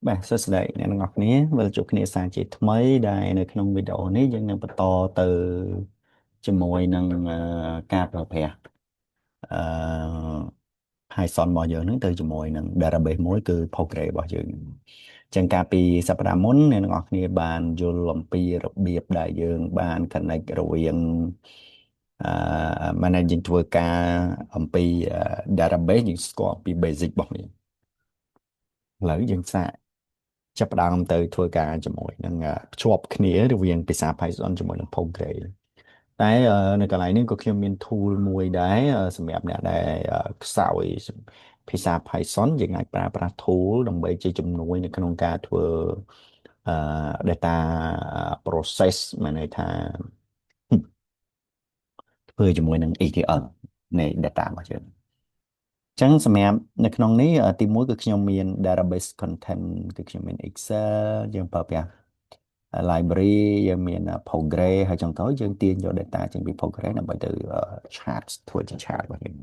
បាទសួស្តីអ្នកទាំងអស់គ្នាវិលជួបគ្នាសារជាថ្មីដែលនៅក្នុងវីដេអូនេះយើងនឹងបន្តទៅជាមួយនឹងការប្រើប្រាស់អឺ Python របស់យើងហ្នឹងទៅជាមួយនឹង database មួយគឺ Postgre របស់យើងចឹងកាលពីសប្តាហ៍មុនអ្នកទាំងអស់គ្នាបានយល់អំពីរបៀបដែលយើងបាន connect រវាងអឺ managing ធ្វើការអំពី database យើងស្គាល់អំពី basic របស់វាឥឡូវយើងចាប់ផ្ដើមទៅធ្វើការជាមួយនឹងភ្ជាប់គ្នារវាងភាសា Python ជាមួយនឹង Postgre តែនៅកន្លែងនេះក៏ខ្ញុំមាន tool មួយដែរសម្រាប់អ្នកដែលខ្សោយភាសា Python យើងអាចប្រើប្រាស់ tool ដើម្បីជាជំនួយនៅក្នុងការធ្វើអឺ data process មានន័យថាធ្វើជាមួយនឹង ETL នៃ data របស់យើងចឹងសម្រាប់នៅក្នុងនេះទីមួយគឺខ្ញុំមាន database content គឺខ្ញុំមាន Excel យើងប្រើប្រាស់ library យើងមាន Postgre ហើយចុងក្រោយយើងទាញយក data ចេញពី Postgre ដើម្បីទៅ chart ធ្វើជា chart របស់យើង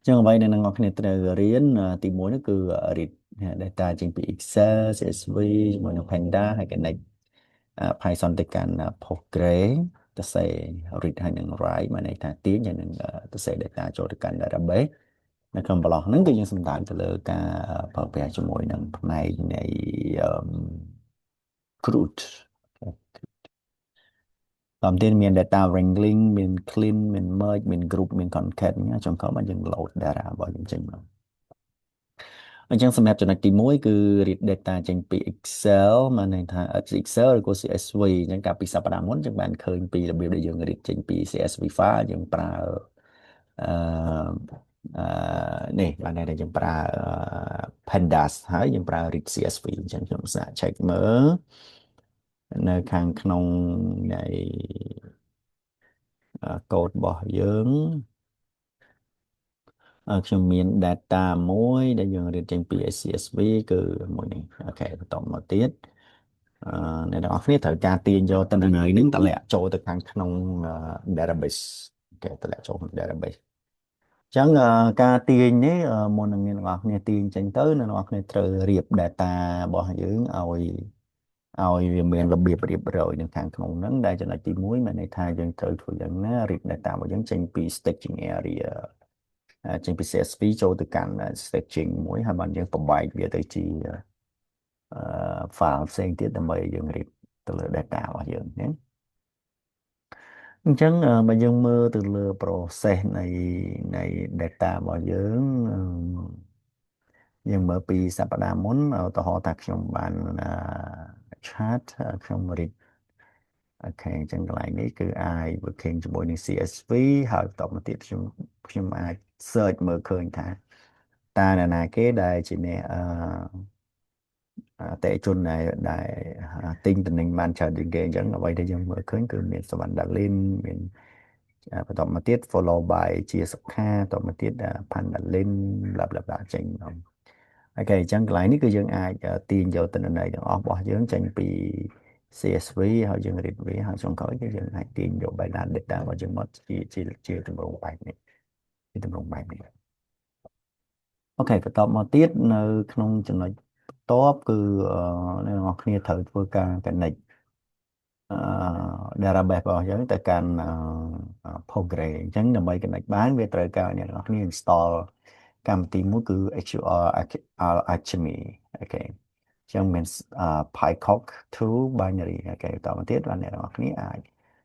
ចឹងអ្វីដែលអ្នកនរគ្នាត្រូវរៀនទីមួយនោះគឺ read data ចេញពី Excel CSV ជាមួយនឹង Panda ហើយ connect Python ទៅកាន់ Postgre ទៅសេ read ហើយនឹង write មានន័យថាទាញហើយនឹងទៅសេ data ចូលទៅកាន់ database នៅក្នុងប្រឡោះហ្នឹងគឺយើងសំដៅទៅលើការប្រើប្រាស់ជាមួយនឹងផ្នែកនៃអឺ CRUD តាមទៀតមាន data wrangling មាន clean មាន merge មាន group មាន concat ចុងក្រោយមកយើង load data របស់យើងចេញមកអញ្ចឹងសម្រាប់ចំណុចទី1គឺ read data ចេញពី Excel មានន័យថា Excel ឬក៏ CSV អញ្ចឹងកាលពីសប្តាហ៍មុនយើងបានឃើញពីរបៀបដែលយើង read ចេញពី CSV file យើងប្រើអឺអឺនេះបានន័យថាយើងប្រើpandas ហើយយើងប្រើ read CSV អញ្ចឹងខ្ញុំសាក check មើលនៅខាងក្នុងនៃកូដរបស់យើងខ្ញុំមាន data មួយដែលយើងរៀបចេញពី CSV គឺមួយនេះអូខេបន្តមកទៀតអ្នកទាំងអស់គ្នាត្រូវការទាញយកទិន្នន័យនឹងតម្លាក់ចូលទៅខាងក្នុង database អូខេតម្លាក់ចូលក្នុង database អញ្ចឹងការទាញនេះមុននឹងអ្នកទាំងអស់គ្នាទាញចេញទៅអ្នកទាំងអស់គ្នាត្រូវរៀប data របស់យើងឲ្យវាមានរបៀបរៀបរយនៅខាងក្នុងហ្នឹងដែលចំណុចទី1មានន័យថាយើងត្រូវធ្វើយ៉ាងណារៀប data របស់យើងចេញពី staging area ចេញពី CSV ចូលទៅកាន់ staging មួយហើយបានយើងបំបែកវាទៅជាfile ផ្សេងទៀតដើម្បីយើងរៀបទៅលើ data របស់យើងណាអញ្ចឹងបើយើងមើលទៅលើ process នៃ data របស់យើងមើលពីសប្តាហ៍មុនឧទាហរណ៍ថាខ្ញុំបាន chart ខ្ញុំរៀបអូខេអញ្ចឹងកន្លែងនេះគឺអាច working ជាមួយនឹង CSV ហើយបន្តមកទៀតខ្ញុំអាច search មើលឃើញថាតើនរណាគេដែលជាអ្នកអតិថិជនដែលទិញតំណែងបានច្រើនជាងគេអញ្ចឹងអ្វីដែលយើងមើលឃើញគឺមានសវណ្ណដាលីនមានបន្តមកទៀត follow by ជាសុខាបន្តមកទៀត Pandalin bla bla bla ចេញមកអូខេអញ្ចឹងកន្លែងនេះគឺយើងអាចទាញយកទិន្នន័យទាំងអស់របស់យើងចេញពី CSV ហើយយើង read វាហើយចុងក្រោយគឺយើងអាចទាញយក balance data របស់យើងមកជាទម្រង់បែបនេះជាទម្រង់បែបនេះអូខេបន្តមកទៀតនៅក្នុងចំណុចបន្ទាប់គឺអ្នកនរគ្នាត្រូវធ្វើការ connect database របស់យើងទៅកាន់ Postgre អញ្ចឹងដើម្បី connect បានវាត្រូវការអ្នកនរគ្នា install កម្មវិធីមួយគឺ HUR Alchemy អូខេអញ្ចឹងមានPyCock 2 binary អូខេបន្តមកទៀតបាទអ្នកនរគ្នាអាច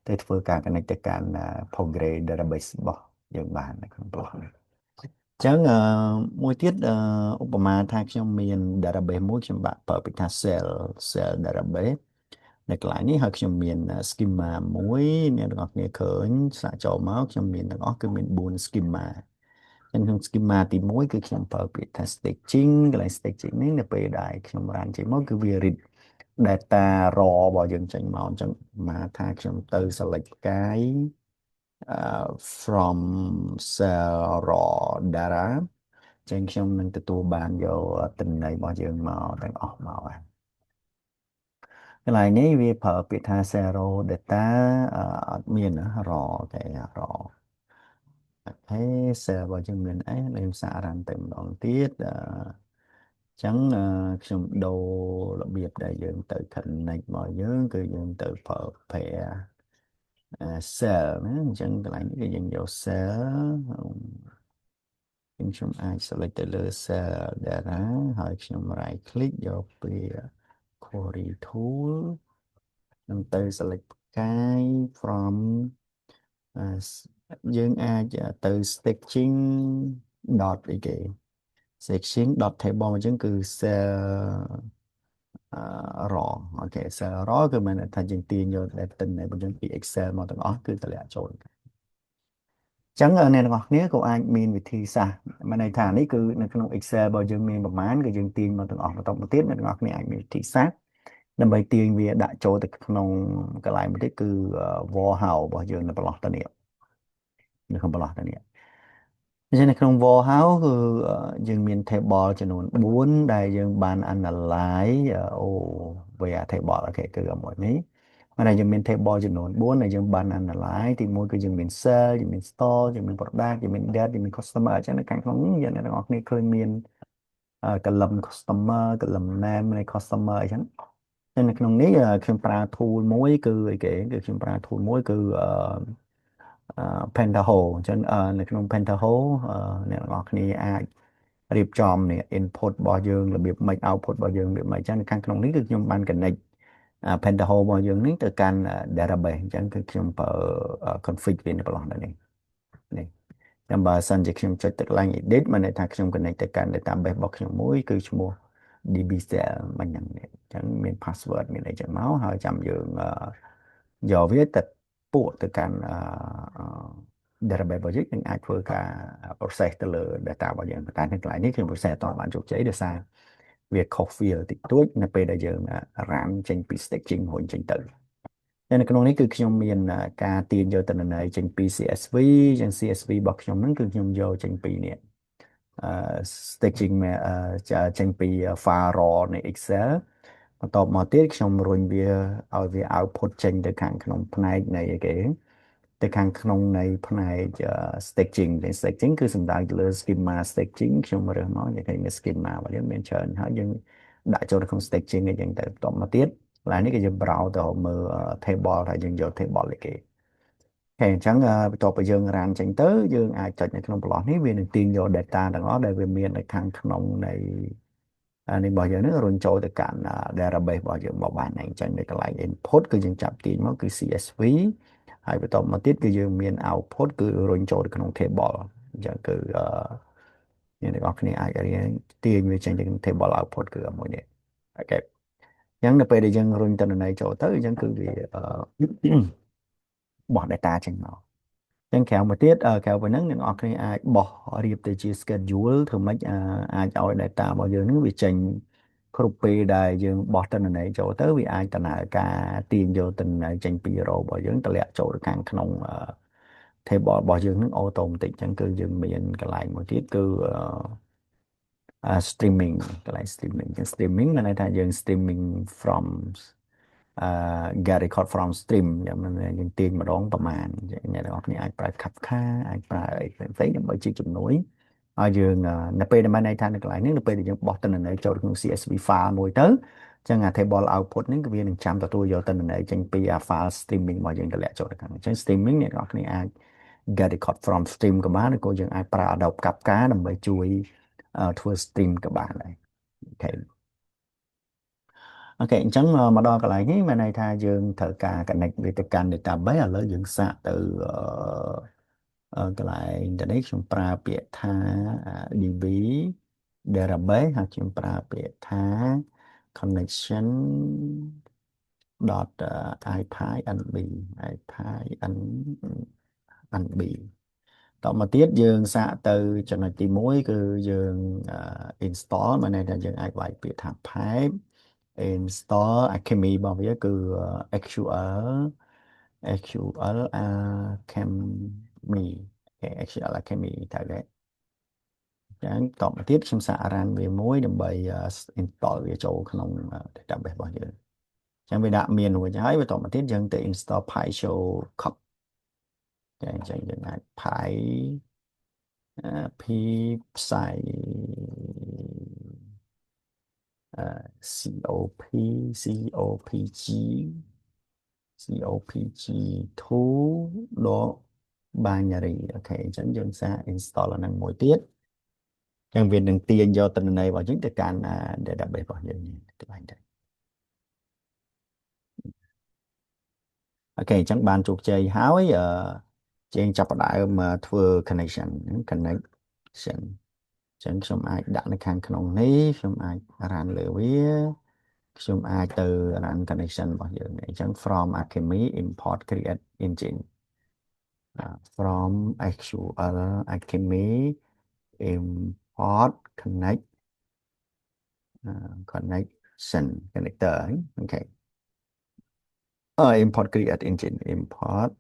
ទៅធ្វើការ connect ទៅកាន់ Postgre database របស់យើងបាននៅក្នុងប្លុកនេះចឹងមួយទៀតឧបមាថាខ្ញុំមាន database មួយខ្ញុំបាក់ប្រើពាក្យថា cell database នៅកន្លែងនេះហើយខ្ញុំមាន schema មួយអ្នកទាំងអស់គ្នាឃើញសាកចូលមកខ្ញុំមានទាំងអស់គឺមាន4 schema ចឹងក្នុង schema ទី1គឺខ្ញុំប្រើពាក្យថា staging កន្លែង staging នេះនៅពេលដែលខ្ញុំ run ចេញមកគឺវា read data raw របស់យើងចេញមកអញ្ចឹងមកថាខ្ញុំទៅ select ផ្កាយfrom cell raw data ចឹងខ្ញុំនឹងទទួលបានយកទិន្នន័យរបស់យើងមកទាំងអស់មកហើយកន្លែងនេះវាប្រើពាក្យថា zero data អត់មាន raw ទេ raw អូខេ cell របស់យើងមានអីខ្ញុំសាក run ទៅម្ដងទៀត ចឹងខ្ញុំដូររបៀបដែលយើងទៅ connect របស់យើងគឺយើងទៅ prepare cell ណាអញ្ចឹងកន្លែងនេះគឺយើងយក cell ខ្ញុំអាច select ទៅលើ cell data ហើយខ្ញុំ right click យកពី query tool នឹងទៅ select ផ្កាយ from អឺយើងអាចទៅ stitching dot អីគេ stitching dot table អញ្ចឹងគឺ cell raw អូខេ cell raw គឺមានន័យថាយើងទាញយក data នៃបញ្ចូលពី Excel មកទាំងអស់គឺតម្លាក់ចូលចឹងអ្នកទាំងអស់គ្នាក៏អាចមានវិធីសាស្ត្រមានន័យថានេះគឺនៅក្នុង Excel របស់យើងមានប្រមាណគឺយើងទាញមកទាំងអស់បន្តមកទៀតអ្នកទាំងអស់គ្នាអាចមានវិធីសាស្ត្រដើម្បីទាញវាដាក់ចូលទៅក្នុងកន្លែងមួយទៀតគឺ warehouse របស់យើងនៅប្រឡោះទៅនេះនៅក្នុងប្រឡោះទៅនេះដូច្នេះនៅក្នុង warehouse គឺយើងមាន table ចំនួន4ដែលយើងបាន analyze វា table អូខេគឺមួយនេះហើយយើងមាន table ចំនួន4ដែលយើងបាន analyze ទី1គឺយើងមាន sell យើងមាន store យើងមាន product យើងមាន debt យើងមាន customer អញ្ចឹងនៅខាងក្នុងនេះយើងអ្នកទាំងអស់គ្នាឃើញមាន column customer column name នៃ customer អញ្ចឹងតែនៅក្នុងនេះខ្ញុំប្រើ tool មួយគឺអីគេគឺខ្ញុំប្រើ tool មួយគឺPentaho អញ្ចឹងនៅក្នុង Pentaho អ្នកទាំងអស់គ្នាអាចរៀបចំនេះ input របស់យើងរបៀបម៉េច output របស់យើងរបៀបម៉េចអញ្ចឹងនៅខាងក្នុងនេះគឺខ្ញុំបាន connect Pentaho របស់យើងនេះទៅកាន់ database អញ្ចឹងគឺខ្ញុំប្រើ config វានៅប្រឡោះនៅនេះនេះចាំបើសិនជាខ្ញុំចុចទៅកន្លែង edit មានន័យថាខ្ញុំ connect ទៅកាន់ database របស់ខ្ញុំមួយគឺឈ្មោះ DBCell មិនហ្នឹងនេះអញ្ចឹងមាន password មានអីចឹងមកហើយចាំយើងយកវាទៅពួកទៅកាន់database របស់យើងអាចធ្វើការ process ទៅលើ data របស់យើងតែនៅកន្លែងនេះខ្ញុំ process អត់ទាន់បានជោគជ័យដោយសារវាខុស field តិចតួចនៅពេលដែលយើង run ចេញពី staging រុញចេញទៅនៅក្នុងនេះគឺខ្ញុំមានការទាញយកទិន្នន័យចេញពី CSV ចឹង CSV របស់ខ្ញុំហ្នឹងគឺខ្ញុំយកចេញពីនេះstaging ចេញពី file raw នៃ Excel បន្ទាប់មកទៀតខ្ញុំរុញវាឲ្យវា output ចេញទៅខាងក្នុងផ្នែកនៃអីគេទៅខាងក្នុងនៃផ្នែក staging staging គឺសំដៅទៅលើ schema staging ខ្ញុំរើសមកនិយាយថា schema របស់យើងមានច្រើនហើយយើងដាក់ចូលទៅក្នុង staging អីចឹងទៅបន្ទាប់មកទៀតកន្លែងនេះគឺយើង browse ទៅមើល table ថាយើងយក table អីគេហើយអញ្ចឹងបន្ទាប់ពីយើងរានចេញទៅយើងអាចចុចនៅក្នុងប្រឡោះនេះវានឹងទាញយក data ទាំងអស់ដែលវាមាននៅខាងក្នុងនៃនេះរបស់យើងនឹងរុញចូលទៅកាន់ database របស់យើងមកបានហើយអញ្ចឹងនៅកន្លែង input គឺយើងចាប់ទាញមកគឺ CSV ហើយបន្ទាប់មកទៀតគឺយើងមាន output គឺរុញចូលទៅក្នុង table អញ្ចឹងគឺអ្នកទាំងអស់គ្នាអាចរៀនទាញវាចេញទៅក្នុង table output គឺមួយនេះអូខេអញ្ចឹងនៅពេលដែលយើងរុញទិន្នន័យចូលទៅអញ្ចឹងគឺវាបោះ data ចេញមកចឹងក្រៅមកទៀតក្រៅពីហ្នឹងអ្នកនរគ្នាអាចបោះរៀបទៅជា schedule ធ្វើម៉េចអាចឲ្យ data របស់យើងហ្នឹងវាចេញគ្រប់ពេលដែលយើងបោះទិន្នន័យចូលទៅវាអាចដំណើរការទាញយកទិន្នន័យចេញពី row របស់យើងតម្លាក់ចូលទៅខាងក្នុង table របស់យើងហ្នឹង automatic ចឹងគឺយើងមានកន្លែងមួយទៀតគឺ streaming កន្លែង streaming ចឹង streaming មានន័យថាយើង streaming from get record from stream យ៉ាងមិនយើងទាញម្ដងប្រមាណអ្នកទាំងអស់គ្នាអាចប្រើ Kafka អាចប្រើអីផ្សេងៗដើម្បីជាជំនួយហើយយើងនៅពេលដែលបានន័យថានៅកន្លែងនេះនៅពេលដែលយើងបោះទិន្នន័យចូលក្នុង CSV file មួយទៅចឹងអា table output នេះគឺវានឹងចាំទទួលយកទិន្នន័យចេញពីអា file streaming របស់យើងតម្លាក់ចូលទៅខាងចឹង streaming អ្នកទាំងអស់គ្នាអាច get record from stream ក៏បានឬក៏យើងអាចប្រើ Adobe Kafka ដើម្បីជួយធ្វើ stream ក៏បានដែរអូខេអូខេអញ្ចឹងមកដល់កន្លែងនេះមានន័យថាយើងត្រូវការ connect វាទៅកាន់ database ឥឡូវយើងសាកទៅកន្លែងនេះខ្ញុំប្រើពាក្យថា DB database ហើយខ្ញុំប្រើពាក្យថា connection .ipynb ipynb តមកទៀតយើងសាកទៅចំណុចទី1គឺយើង install មានន័យថាយើងអាចវាយពាក្យថា pipe install Alchemy របស់វាគឺ SQL Alchemy SQL Alchemy តែគេចឹងតមកទៀតខ្ញុំសាក run វាមួយដើម្បី install វាចូលក្នុង database របស់យើងចឹងវាដាក់មានរួចហើយបន្ទាប់មកទៀតយើងទៅ install PyShow Code ចឹងយើងអាច Py ផ្សាយ COP COPG COPG to ដក binary អូខេអញ្ចឹងយើងសារ install អានឹងមួយទៀតអញ្ចឹងវានឹងទាញយកទិន្នន័យរបស់យើងទៅកាន់ database របស់យើងកន្លែងទៅអូខេអញ្ចឹងបានជោគជ័យហើយជាងចាប់ផ្ដើមធ្វើ connection connection អញ្ចឹងខ្ញុំអាចដាក់នៅខាងក្នុងនេះខ្ញុំអាច run លើវាខ្ញុំអាចទៅ run connection របស់យើងអញ្ចឹង from Alchemy import create engine from SQL Alchemy import connection connector អូខេimport create engine import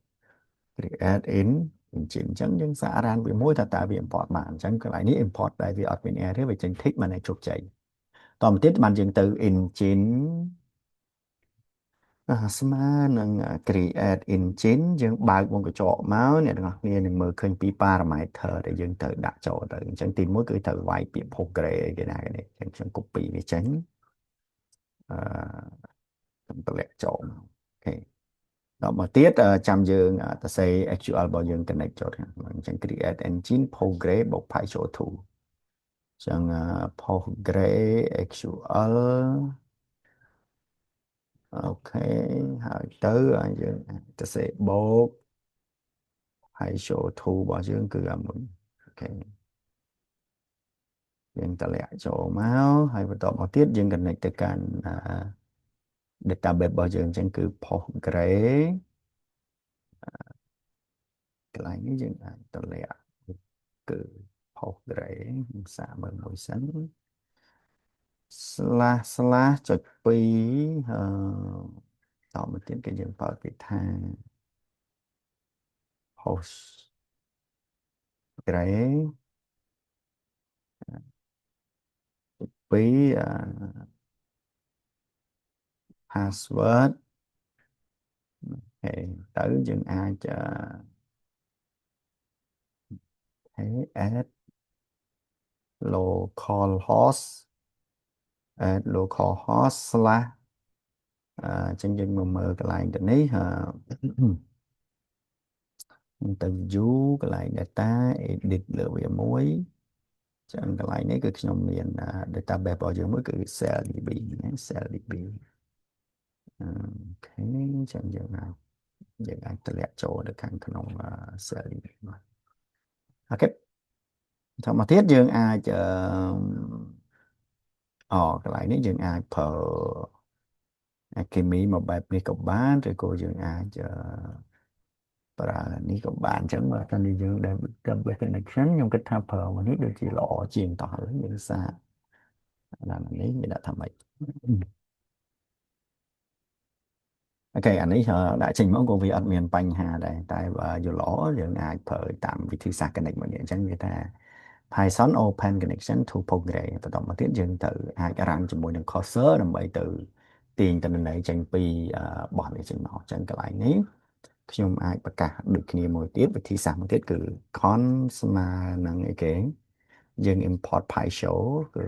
create in engine អញ្ចឹងយើងសារអានវាមួយថាតើវា import បានអញ្ចឹងកន្លែងនេះ import ដែលវាអត់មាន error ទេវាចេញ tick មកនៅជោគជ័យតមកទៀតបានយើងទៅ engine ស្មើនឹង create engine យើងបើកវងកញ្ចក់មកអ្នកទាំងអស់គ្នានឹងមើលឃើញពី parameter ដែលយើងត្រូវដាក់ចូលទៅអញ្ចឹងទី1គឺត្រូវវាយពាក្យ progress គេណានេះអញ្ចឹងខ្ញុំ copy វាចេញអឺខ្ញុំតម្លាក់ចូលមកអូខេដល់មកទៀតចាំយើងទៅសេ SQL របស់យើង connect ចូលខាងក្នុងអញ្ចឹង create engine progress បូក PyCharm 2អញ្ចឹង progress SQL អូខេហើយទៅយើងទៅសេបូក PyCharm 2របស់យើងគឺអាមួយអូខេយើងតម្លាក់ចូលមកហើយបន្តមកទៀតយើង connect ទៅកាន់database របស់យើងអញ្ចឹងគឺ Postgres កន្លែងនេះយើងអាចតម្លាក់គឺ Postgres ខ្ញុំសាកមើលមួយសិន // ចុច2តមកទៀតគឺយើងបើកគេថា Postgres 2 password អូខេទៅយើងអាចadd localhost /អញ្ចឹងយើងមកមើលកន្លែងទៅនេះទៅ view កន្លែង data edit លើវាមួយចឹងកន្លែងនេះគឺខ្ញុំមាន database របស់យើងមួយគឺ CellDB ណា CellDB អូខេចឹងយើងអាចតម្លាក់ចូលទៅខាងក្នុង CellDB បាទអូខេធម្មតាទៀតយើងអាចកន្លែងនេះយើងអាចប្រើ Alchemy មកបែបនេះក៏បានឬក៏យើងអាចប្រើនេះក៏បានអញ្ចឹងបើតានេះយើងដែល database connection ខ្ញុំគិតថាប្រើមកនេះដូចជាល្អជាងតោះហើយយើងសារដល់នេះវាដាក់ថាម៉េចអូខេអានេះដាក់ចេញមកក៏វាអត់មានបញ្ហាដែរតែបើយល់ល្អយើងអាចប្រើតាមវិធីសាស្ត្រ connect មួយនេះអញ្ចឹងវាថា Python open connection to Postgres បន្តមកទៀតយើងទៅអាច run ជាមួយនឹង cursor ដើម្បីទៅទាញទិន្នន័យចេញពីបោះវាចេញមកអញ្ចឹងកន្លែងនេះខ្ញុំអាចប្រកាសដូចគ្នាមួយទៀតវិធីសាស្ត្រមួយទៀតគឺ const ស្មើនឹងអីគេយើង import PyShow គឺ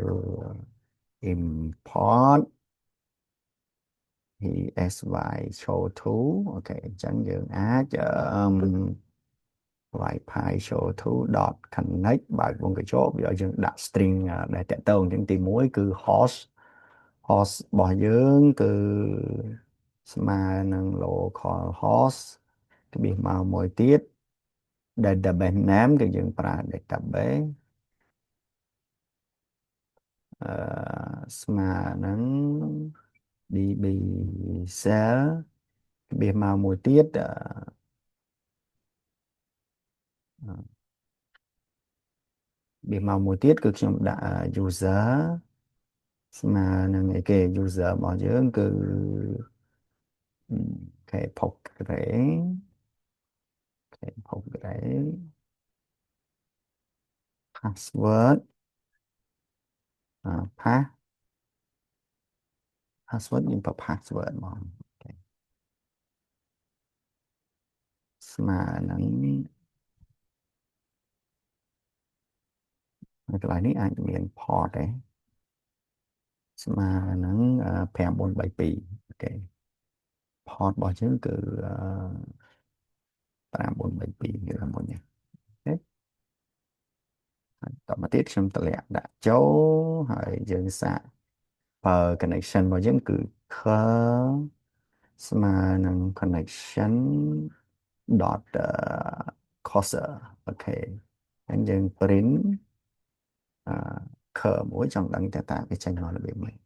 import PSY show to អូខេអញ្ចឹងយើងអាចwi-fi show to dot connect បើកវងកញ្ចក់វាឲ្យយើងដាក់ string ដែលតាក់ទងអញ្ចឹងទី1គឺ host របស់យើងគឺស្មើនឹង localhost ក្បៀសមកមួយទៀត database name គឺយើងប្រើ database ស្មើនឹង db cell ក្បៀសមកមួយទៀតគឺខ្ញុំដាក់ user ស្មើនឹងអីគេ user របស់យើងគឺគេ Postgres password password យើងប្រើ password មកស្មើនឹងនៅកន្លែងនេះអាចមាន port ទេ ស្មើនឹង5432អូខេ port របស់យើងគឺ5432គឺមុននេះអូខេតមកទៀតខ្ញុំតម្លាក់ដាក់ចូលហើយយើងសាកបើ connection របស់យើងគឺ cur ស្មើនឹង connection dot cursor អូខេអញ្ចឹងយើង print អឺ cur មួយចង់ដឹងតើតាវាចេញមករបៀបម៉េច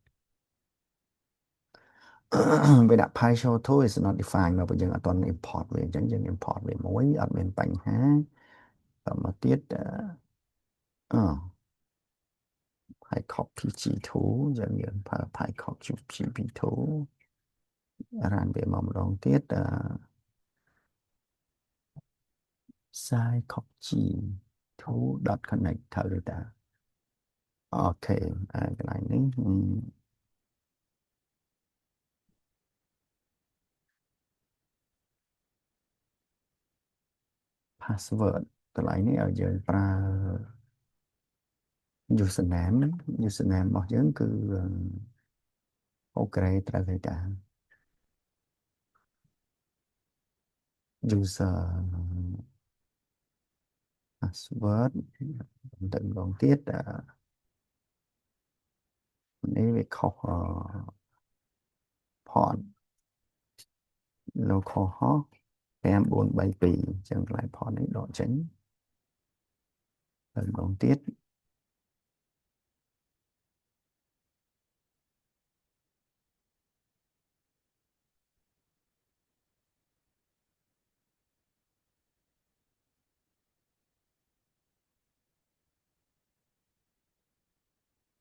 វាដាក់ pi show to is not defined មកបើយើងអត់ទាន់ import វាអញ្ចឹងយើង import វាមួយអត់មានបញ្ហាតមកទៀតអឺ pi copy g2 យើងប្រើ pi copy gp2 រានវាមកម្ដងទៀតside copy g2 dot connect ត្រូវឬតាអូខេកន្លែងនេះ password កន្លែងនេះឲ្យយើងប្រើ username របស់យើងគឺអូក្រេត្រូវទេតា user password ទៅម្ដងទៀតនេះវាខុសport localhost 5432អញ្ចឹងកន្លែង port នេះដកចេញទៅម្ដងទៀត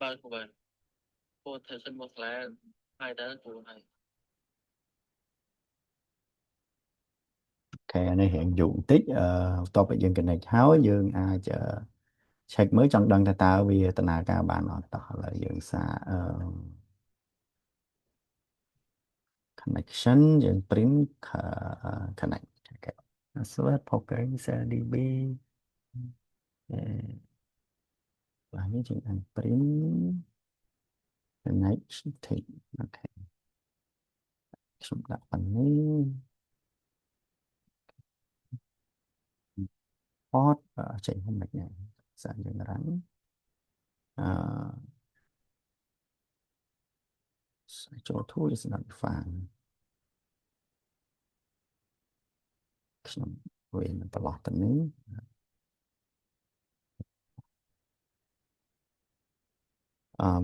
បានគូបានពូធ្វើសិនមកស្លាហើយតើគូហើយ អូខេអានេះរៀងយូរបន្តិចបន្ទាប់ពីយើង connect ហើយយើងអាច check មើលចង់ដឹងថាតើវាដំណើរការបានអត់តោះឥឡូវយើងសារ connection យើង print connect អូខេ password poker user db បាទនេះយើងអាច print connect អូខេខ្ញុំដាក់ប៉ុណ្នេះ port ចេញហ្នឹងមិនដែរសារយើង run អឺ ចូល tool is not defined ខ្ញុំវានឹងប្រឡោះទៅនេះ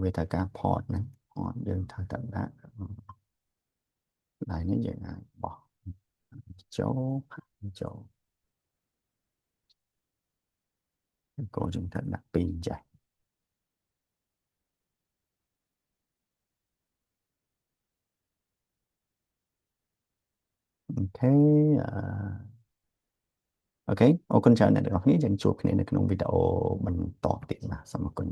វាត្រូវការ port ណា port យើងត្រូវតែដាក់ដៃនេះយើងអាចបោះចូលចូលកូនយើងត្រូវដាក់2ចាស់អូខេអូខេអរគុណច្រើនអ្នកទាំងអស់គ្នាយើងជួបគ្នានៅក្នុងវីដេអូបន្តទៀតបាទសូមអរគុណ